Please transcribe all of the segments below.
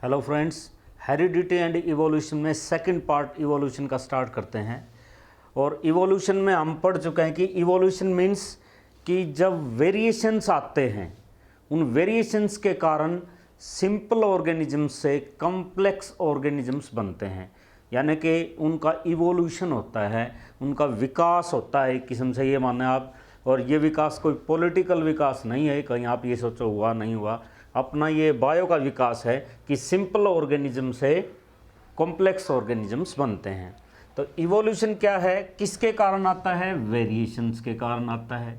Hello friends, heredity and evolution में second part evolution का start करते हैं। और इवोल्यूशन में हम पढ़ चुके हैं कि इवोल्यूशन मीन्स कि जब वेरिएशंस आते हैं, उन वेरिएशंस के कारण सिंपल ऑर्गेनिजम्स से कॉम्प्लेक्स ऑर्गेनिजम्स बनते हैं, यानी कि उनका इवोल्यूशन होता है, उनका विकास होता है एक किस्म से, ये माने आप। और ये विकास कोई पॉलिटिकल विकास नहीं है, कहीं आप ये सोचो हुआ नहीं हुआ, अपना ये बायो का विकास है कि सिंपल ऑर्गेनिज्म से कॉम्प्लेक्स ऑर्गेनिजम्स बनते हैं। तो इवोल्यूशन क्या है, किसके कारण आता है? वेरिएशंस के कारण आता है,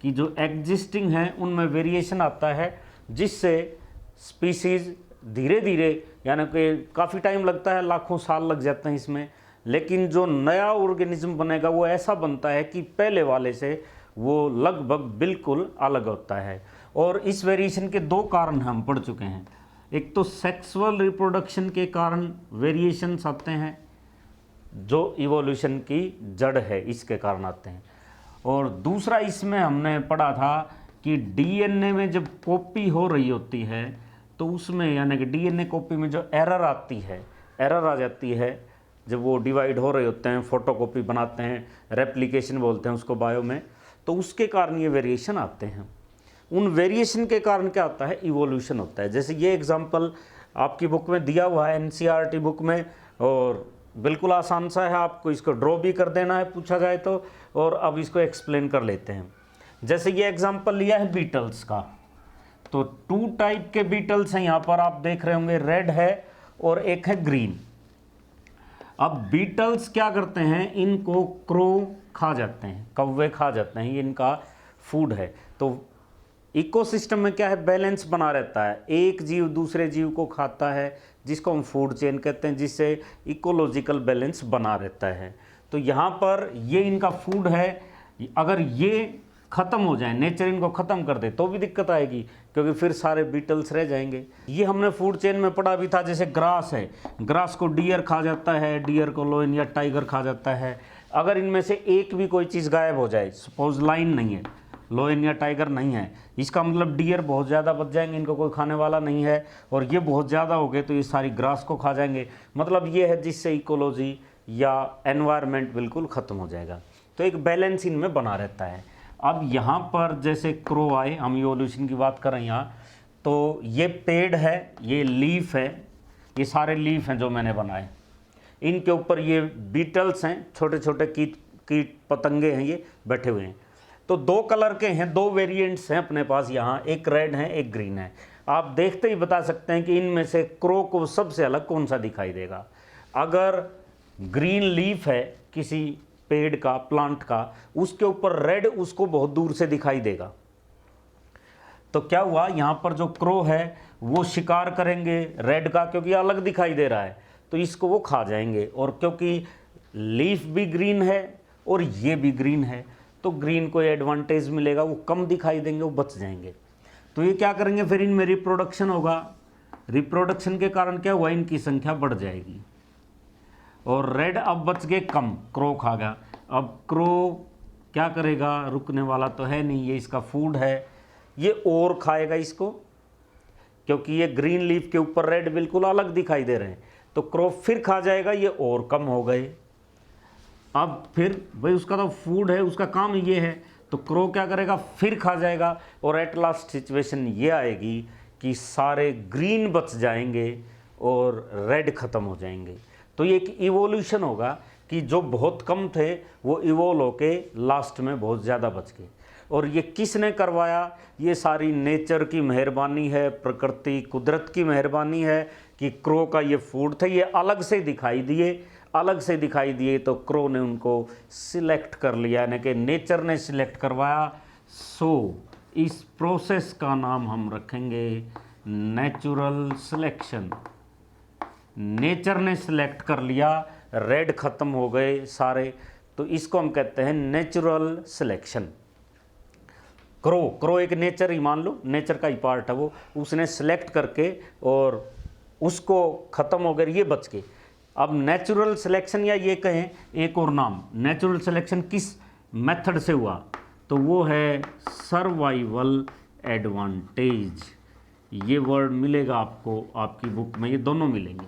कि जो एग्जिस्टिंग हैं उनमें वेरिएशन आता है, जिससे स्पीसीज धीरे धीरे, यानी कि काफ़ी टाइम लगता है, लाखों साल लग जाते हैं इसमें, लेकिन जो नया ऑर्गेनिज्म बनेगा वो ऐसा बनता है कि पहले वाले से वो लगभग बिल्कुल अलग होता है। और इस वेरिएशन के दो कारण हम पढ़ चुके हैं। एक तो सेक्सुअल रिप्रोडक्शन के कारण वेरिएशंस आते हैं, जो इवोल्यूशन की जड़ है, इसके कारण आते हैं। और दूसरा इसमें हमने पढ़ा था कि डीएनए में जब कॉपी हो रही होती है तो उसमें, यानी कि डीएनए कॉपी में जो एरर आती है, एरर आ जाती है जब वो डिवाइड हो रहे होते हैं, फोटोकॉपी बनाते हैं, रेप्लिकेशन बोलते हैं उसको बायो में, तो उसके कारण ये वेरिएशन आते हैं। उन वेरिएशन के कारण क्या होता है? इवोल्यूशन होता है। जैसे ये एग्जांपल आपकी बुक में दिया हुआ है, एनसीईआरटी बुक में, और बिल्कुल आसान सा है, आपको इसको ड्रॉ भी कर देना है पूछा जाए तो। और अब इसको एक्सप्लेन कर लेते हैं। जैसे ये एग्जांपल लिया है बीटल्स का, तो 2 टाइप के बीटल्स हैं यहाँ पर, आप देख रहे होंगे, रेड है और एक है ग्रीन। अब बीटल्स क्या करते हैं, इनको क्रो खा जाते हैं, कौवे खा जाते हैं, ये इनका फूड है। तो इकोसिस्टम में क्या है, बैलेंस बना रहता है, एक जीव दूसरे जीव को खाता है, जिसको हम फूड चेन कहते हैं, जिससे इकोलॉजिकल बैलेंस बना रहता है। तो यहाँ पर ये इनका फूड है, अगर ये ख़त्म हो जाए, नेचर इनको ख़त्म कर दे, तो भी दिक्कत आएगी, क्योंकि फिर सारे बीटल्स रह जाएंगे। ये हमने फूड चेन में पढ़ा भी था। जैसे ग्रास है, ग्रास को डियर खा जाता है, डियर को लोयन या टाइगर खा जाता है। अगर इनमें से एक भी कोई चीज़ गायब हो जाए, सपोज लाइन नहीं है, लोयन या टाइगर नहीं है, इसका मतलब डियर बहुत ज़्यादा बच जाएंगे, इनको कोई खाने वाला नहीं है, और ये बहुत ज़्यादा हो गए तो ये सारी ग्रास को खा जाएंगे। मतलब ये है जिससे इकोलॉजी या एनवायरनमेंट बिल्कुल ख़त्म हो जाएगा। तो एक बैलेंस इनमें बना रहता है। अब यहाँ पर जैसे क्रो आए, हम इवोल्यूशन की बात कर रहे हैं यहाँ, तो ये पेड़ है, ये लीफ है, ये सारे लीफ हैं जो मैंने बनाए, इनके ऊपर ये बीटल्स हैं, छोटे छोटे कीट कीट पतंगे हैं, ये बैठे हुए हैं। तो 2 कलर के हैं, 2 वेरिएंट्स हैं अपने पास यहाँ, एक रेड है एक ग्रीन है। आप देखते ही बता सकते हैं कि इनमें से क्रो को सबसे अलग कौन सा दिखाई देगा। अगर ग्रीन लीफ है किसी पेड़ का, प्लांट का, उसके ऊपर रेड उसको बहुत दूर से दिखाई देगा। तो क्या हुआ, यहाँ पर जो क्रो है वो शिकार करेंगे रेड का, क्योंकि अलग दिखाई दे रहा है, तो इसको वो खा जाएंगे। और क्योंकि लीफ भी ग्रीन है और ये भी ग्रीन है, तो ग्रीन को एडवांटेज मिलेगा, वो कम दिखाई देंगे, वो बच जाएंगे। तो ये क्या करेंगे, फिर इनमें रिप्रोडक्शन होगा। रिप्रोडक्शन के कारण क्या हुआ, इनकी संख्या बढ़ जाएगी। और रेड अब बच गए कम, क्रो खा गया। अब क्रो क्या करेगा, रुकने वाला तो है नहीं, ये इसका फूड है, ये और खाएगा इसको, क्योंकि ये ग्रीन लीफ के ऊपर रेड बिल्कुल अलग दिखाई दे रहे हैं, तो क्रो फिर खा जाएगा, ये और कम हो गए। अब फिर भाई उसका तो फूड है, उसका काम ये है, तो क्रो क्या करेगा, फिर खा जाएगा, और एट लास्ट सिचुएशन ये आएगी कि सारे ग्रीन बच जाएंगे और रेड ख़त्म हो जाएंगे। तो ये एक इवोल्यूशन होगा कि जो बहुत कम थे वो इवोल्व होके लास्ट में बहुत ज़्यादा बच गए। और ये किसने करवाया? ये सारी नेचर की मेहरबानी है, प्रकृति कुदरत की मेहरबानी है कि क्रो का ये फूड थे, ये अलग से दिखाई दिए, अलग से दिखाई दिए, तो क्रो ने उनको सिलेक्ट कर लिया, यानी कि नेचर ने सिलेक्ट करवाया। सो इस प्रोसेस का नाम हम रखेंगे नेचुरल सिलेक्शन। नेचर ने सिलेक्ट कर लिया, रेड ख़त्म हो गए सारे, तो इसको हम कहते हैं नेचुरल सिलेक्शन। क्रो एक नेचर ही मान लो, नेचर का ही पार्ट है वो, उसने सिलेक्ट करके और उसको ख़त्म हो गए, ये बच गए। अब नेचुरल सिलेक्शन, या ये कहें एक और नाम, नेचुरल सिलेक्शन किस मेथड से हुआ, तो वो है सर्वाइवल एडवांटेज। ये वर्ड मिलेगा आपको आपकी बुक में, ये दोनों मिलेंगे।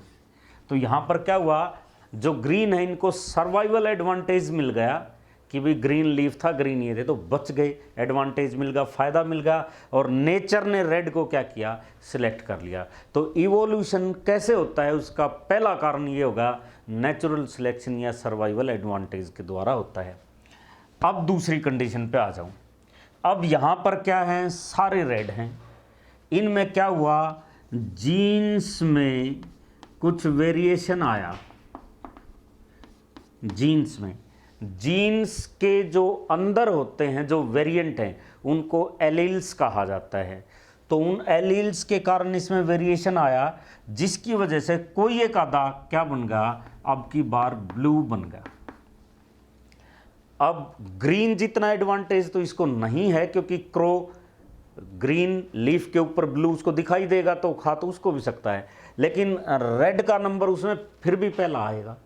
तो यहाँ पर क्या हुआ, जो ग्रीन है इनको सर्वाइवल एडवांटेज मिल गया कि भाई ग्रीन लीफ था, ग्रीन ये थे, तो बच गए, एडवांटेज मिल गया, फ़ायदा मिल गया, और नेचर ने रेड को क्या किया, सिलेक्ट कर लिया। तो इवोल्यूशन कैसे होता है, उसका पहला कारण ये होगा नेचुरल सिलेक्शन या सर्वाइवल एडवांटेज के द्वारा होता है। अब दूसरी कंडीशन पे आ जाऊं। अब यहाँ पर क्या है, सारे रेड हैं, इनमें क्या हुआ, जीन्स में कुछ वेरिएशन आया। जीन्स में, जीन्स के जो अंदर होते हैं जो वेरिएंट हैं उनको एलील्स कहा जाता है। तो उन एलील्स के कारण इसमें वेरिएशन आया, जिसकी वजह से कोई एक आधा क्या बन गया, अब की बार ब्लू बन गया। अब ग्रीन जितना एडवांटेज तो इसको नहीं है, क्योंकि क्रो ग्रीन लीफ के ऊपर ब्लू उसको दिखाई देगा तो खा तो उसको भी सकता है, लेकिन रेड का नंबर उसमें फिर भी पहला आएगा।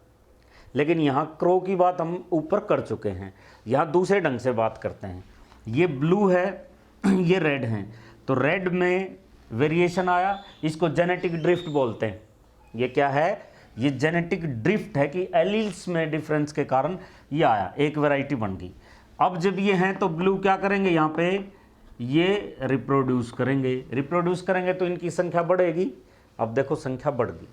लेकिन यहाँ क्रो की बात हम ऊपर कर चुके हैं, यहाँ दूसरे ढंग से बात करते हैं। ये ब्लू है, ये रेड है, तो रेड में वेरिएशन आया, इसको जेनेटिक ड्रिफ्ट बोलते हैं। ये क्या है, ये जेनेटिक ड्रिफ्ट है कि एलील्स में डिफरेंस के कारण ये आया, एक वैरायटी बन गई। अब जब ये हैं तो ब्लू क्या करेंगे, यहाँ पे ये रिप्रोड्यूस करेंगे तो इनकी संख्या बढ़ेगी। अब देखो संख्या बढ़ गई।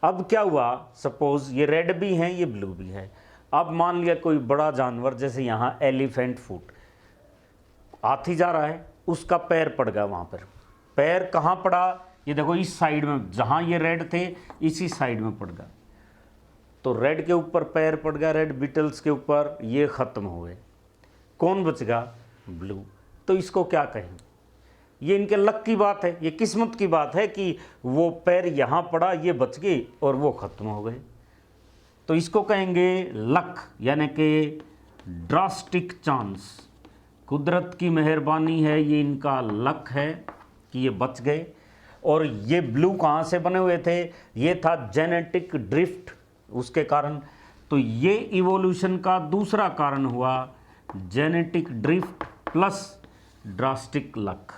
अब क्या हुआ, सपोज ये रेड भी हैं, ये ब्लू भी है। अब मान लिया कोई बड़ा जानवर, जैसे यहाँ एलिफेंट फुट, हाथी जा रहा है, उसका पैर पड़ गया वहाँ पर। पैर कहाँ पड़ा, ये देखो इस साइड में, जहाँ ये रेड थे इसी साइड में पड़ गया। तो रेड के ऊपर पैर पड़ गया, रेड बीटल्स के ऊपर, ये ख़त्म हो गए। कौन बच गया, ब्लू। तो इसको क्या कहें, ये इनके लक की बात है, ये किस्मत की बात है कि वो पैर यहाँ पड़ा, ये बच गए और वो ख़त्म हो गए। तो इसको कहेंगे लक, यानी कि ड्रास्टिक चांस, कुदरत की मेहरबानी है, ये इनका लक है कि ये बच गए। और ये ब्लू कहाँ से बने हुए थे, ये था जेनेटिक ड्रिफ्ट, उसके कारण। तो ये इवोल्यूशन का दूसरा कारण हुआ, genetic drift plus drastic luck.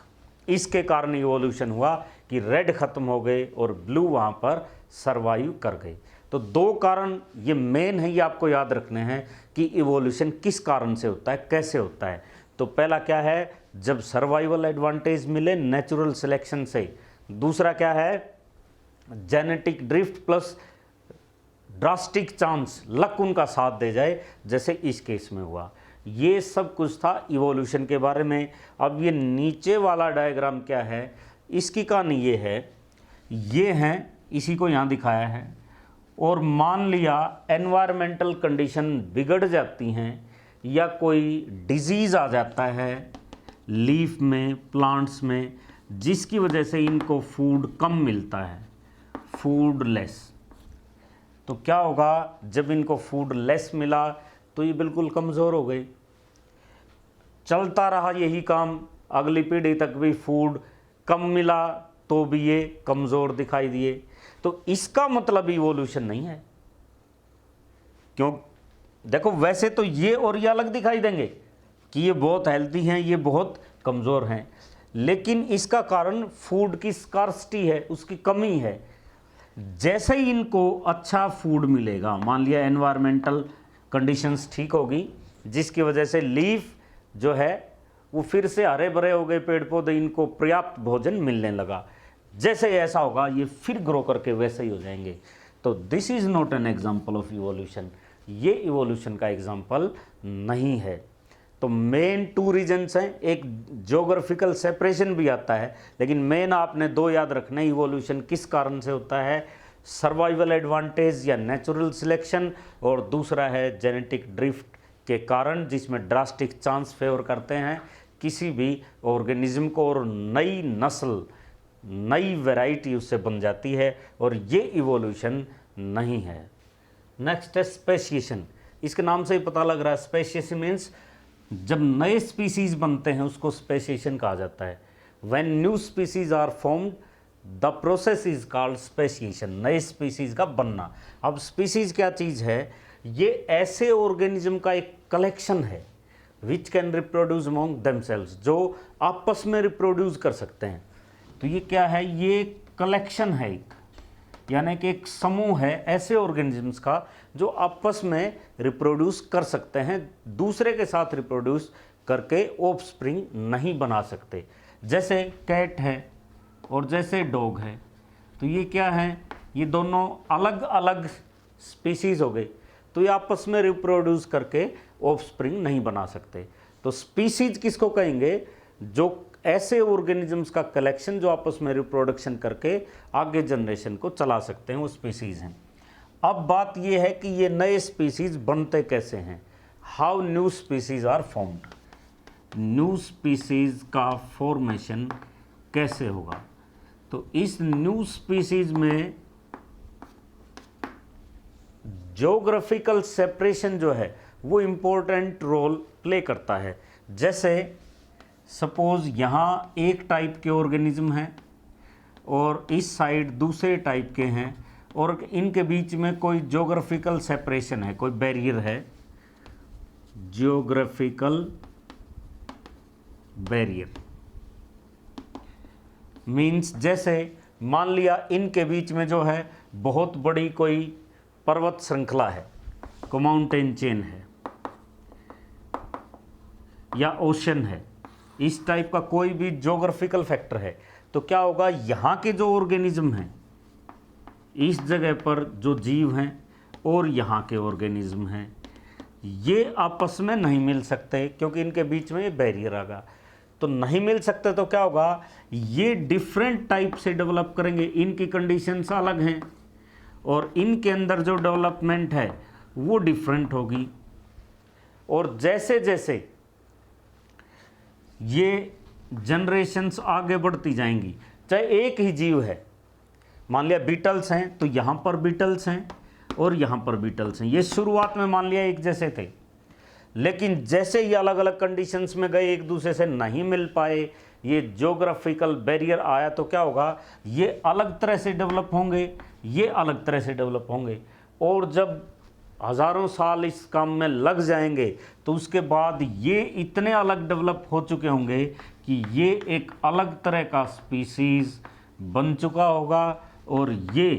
इसके कारण इवोल्यूशन हुआ कि रेड ख़त्म हो गए और ब्लू वहाँ पर सरवाइव कर गए। तो दो कारण ये मेन है, ये आपको याद रखने हैं कि इवोल्यूशन किस कारण से होता है, कैसे होता है। तो पहला क्या है, जब सर्वाइवल एडवांटेज मिले नेचुरल सिलेक्शन से। दूसरा क्या है, genetic drift plus drastic chance, luck उनका साथ दे जाए, जैसे इस केस में हुआ। ये सब कुछ था इवोल्यूशन के बारे में। अब ये नीचे वाला डायग्राम क्या है, इसकी कहानी ये है, ये हैं, इसी को यहाँ दिखाया है। और मान लिया एनवायरमेंटल कंडीशन बिगड़ जाती हैं या कोई डिजीज़ आ जाता है लीफ में, प्लांट्स में, जिसकी वजह से इनको फूड कम मिलता है, फूड लेस। तो क्या होगा, जब इनको फूड लेस मिला तो ये बिल्कुल कमज़ोर हो गए। चलता रहा यही काम, अगली पीढ़ी तक भी फूड कम मिला तो भी ये कमज़ोर दिखाई दिए। तो इसका मतलब इवोल्यूशन नहीं है। क्यों, देखो वैसे तो ये और ये अलग दिखाई देंगे कि ये बहुत हेल्दी हैं, ये बहुत कमज़ोर हैं, लेकिन इसका कारण फूड की स्कार्सिटी है, उसकी कमी है। जैसे ही इनको अच्छा फूड मिलेगा, मान लिया एनवायरमेंटल कंडीशंस ठीक होगी, जिसकी वजह से लीफ जो है वो फिर से हरे भरे हो गए, पेड़ पौधे, इनको पर्याप्त भोजन मिलने लगा। जैसे ऐसा होगा ये फिर ग्रो करके वैसे ही हो जाएंगे। तो this is not an example of evolution, ये इवोल्यूशन का एग्जाम्पल नहीं है। तो मेन टू रीजन्स हैं, एक ज्योग्राफिकल सेपरेशन भी आता है, लेकिन मेन आपने दो याद रखने, इवोल्यूशन किस कारण से होता है, सर्वाइवल एडवांटेज या नेचुरल सिलेक्शन, और दूसरा है जेनेटिक ड्रिफ्ट के कारण, जिसमें ड्रास्टिक चांस फेवर करते हैं किसी भी ऑर्गेनिज्म को, और नई नस्ल, नई वैरायटी उससे बन जाती है, और ये इवोल्यूशन नहीं है। नेक्स्ट है स्पेशिएशन। इसके नाम से ही पता लग रहा है, स्पेशिएशन मीन्स जब नए स्पीसीज बनते हैं उसको स्पेशिएशन कहा जाता है। When new species are formed the process is called speciation, नए स्पीसीज का बनना। अब स्पीसीज क्या चीज़ है, ये ऐसे ऑर्गेनिज्म का एक कलेक्शन है which can reproduce among themselves, जो आपस में रिप्रोड्यूस कर सकते हैं। तो ये क्या है, ये कलेक्शन है एक, यानी कि एक समूह है ऐसे ऑर्गेनिजम्स का जो आपस में रिप्रोड्यूस कर सकते हैं, दूसरे के साथ रिप्रोड्यूस करके ऑफस्प्रिंग नहीं बना सकते। जैसे कैट है और जैसे डॉग है, तो ये क्या है, ये दोनों अलग अलग स्पीसीज हो गए, तो ये आपस में रिप्रोड्यूस करके ऑफस्प्रिंग नहीं बना सकते। तो स्पीसीज किसको कहेंगे, जो ऐसे ऑर्गेनिजम्स का कलेक्शन जो आपस में रिप्रोडक्शन करके आगे जनरेशन को चला सकते हैं, वो स्पीसीज हैं। अब बात ये है कि ये नए स्पीसीज बनते कैसे हैं, how new species are formed, new species का फॉर्मेशन कैसे होगा। तो इस न्यू स्पीसीज में ज्योग्राफिकल सेपरेशन जो है वो इम्पोर्टेंट रोल प्ले करता है। जैसे सपोज यहाँ एक टाइप के ऑर्गेनिज्म हैं और इस साइड दूसरे टाइप के हैं, और इनके बीच में कोई ज्योग्राफिकल सेपरेशन है, कोई बैरियर है, ज्योग्राफिकल बैरियर मीन्स जैसे मान लिया इनके बीच में जो है बहुत बड़ी कोई पर्वत श्रृंखला है, को माउंटेन चेन है या ओशन है, इस टाइप का कोई भी ज्योग्राफिकल फैक्टर है, तो क्या होगा, यहाँ के जो ऑर्गेनिज्म हैं, इस जगह पर जो जीव हैं और यहाँ के ऑर्गेनिज्म हैं, ये आपस में नहीं मिल सकते क्योंकि इनके बीच में ये बैरियर आ गया। तो नहीं मिल सकते तो क्या होगा, ये डिफरेंट टाइप से डेवलप करेंगे, इनकी कंडीशंस अलग हैं और इनके अंदर जो डेवलपमेंट है वो डिफरेंट होगी। और जैसे जैसे ये जनरेशन्स आगे बढ़ती जाएंगी, चाहे एक ही जीव है, मान लिया बीटल्स हैं तो यहाँ पर बीटल्स हैं और यहाँ पर बीटल्स हैं, ये शुरुआत में मान लिया एक जैसे थे, लेकिन जैसे ये अलग अलग कंडीशंस में गए, एक दूसरे से नहीं मिल पाए, ये ज्योग्राफिकल बैरियर आया, तो क्या होगा, ये अलग तरह से डेवलप होंगे, ये अलग तरह से डेवलप होंगे, और जब हज़ारों साल इस काम में लग जाएंगे तो उसके बाद ये इतने अलग डेवलप हो चुके होंगे कि ये एक अलग तरह का स्पीसीज़ बन चुका होगा और ये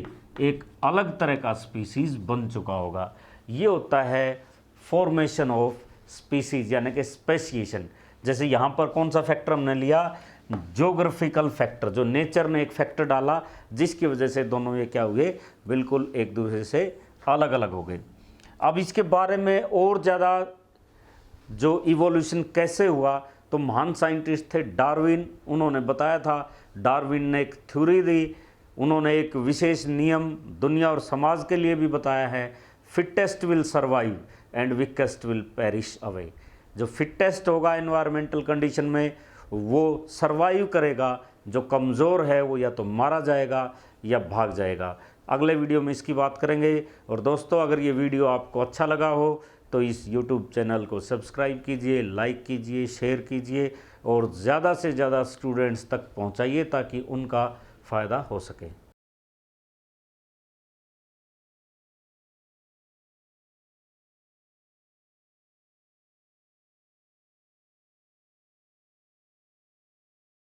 एक अलग तरह का स्पीसीज़ बन चुका होगा। ये होता है फॉर्मेशन ऑफ स्पीसीज़, यानी कि स्पेसिएशन। जैसे यहाँ पर कौन सा फैक्टर हमने लिया, ज्योग्राफिकल फैक्टर, जो नेचर ने एक फैक्टर डाला जिसकी वजह से दोनों ये क्या हुए, बिल्कुल एक दूसरे से अलग अलग हो गए। अब इसके बारे में और ज़्यादा जो इवोल्यूशन कैसे हुआ, तो महान साइंटिस्ट थे डार्विन, उन्होंने बताया था, डार्विन ने एक थ्योरी दी, उन्होंने एक विशेष नियम दुनिया और समाज के लिए भी बताया है, fittest will survive and weakest will perish away. जो फिटेस्ट होगा एनवायरमेंटल कंडीशन में वो सर्वाइव करेगा, जो कमज़ोर है वो या तो मारा जाएगा या भाग जाएगा। अगले वीडियो में इसकी बात करेंगे। और दोस्तों, अगर ये वीडियो आपको अच्छा लगा हो तो इस YouTube चैनल को सब्सक्राइब कीजिए, लाइक कीजिए, शेयर कीजिए और ज़्यादा से ज़्यादा स्टूडेंट्स तक पहुंचाइए ताकि उनका फ़ायदा हो सके।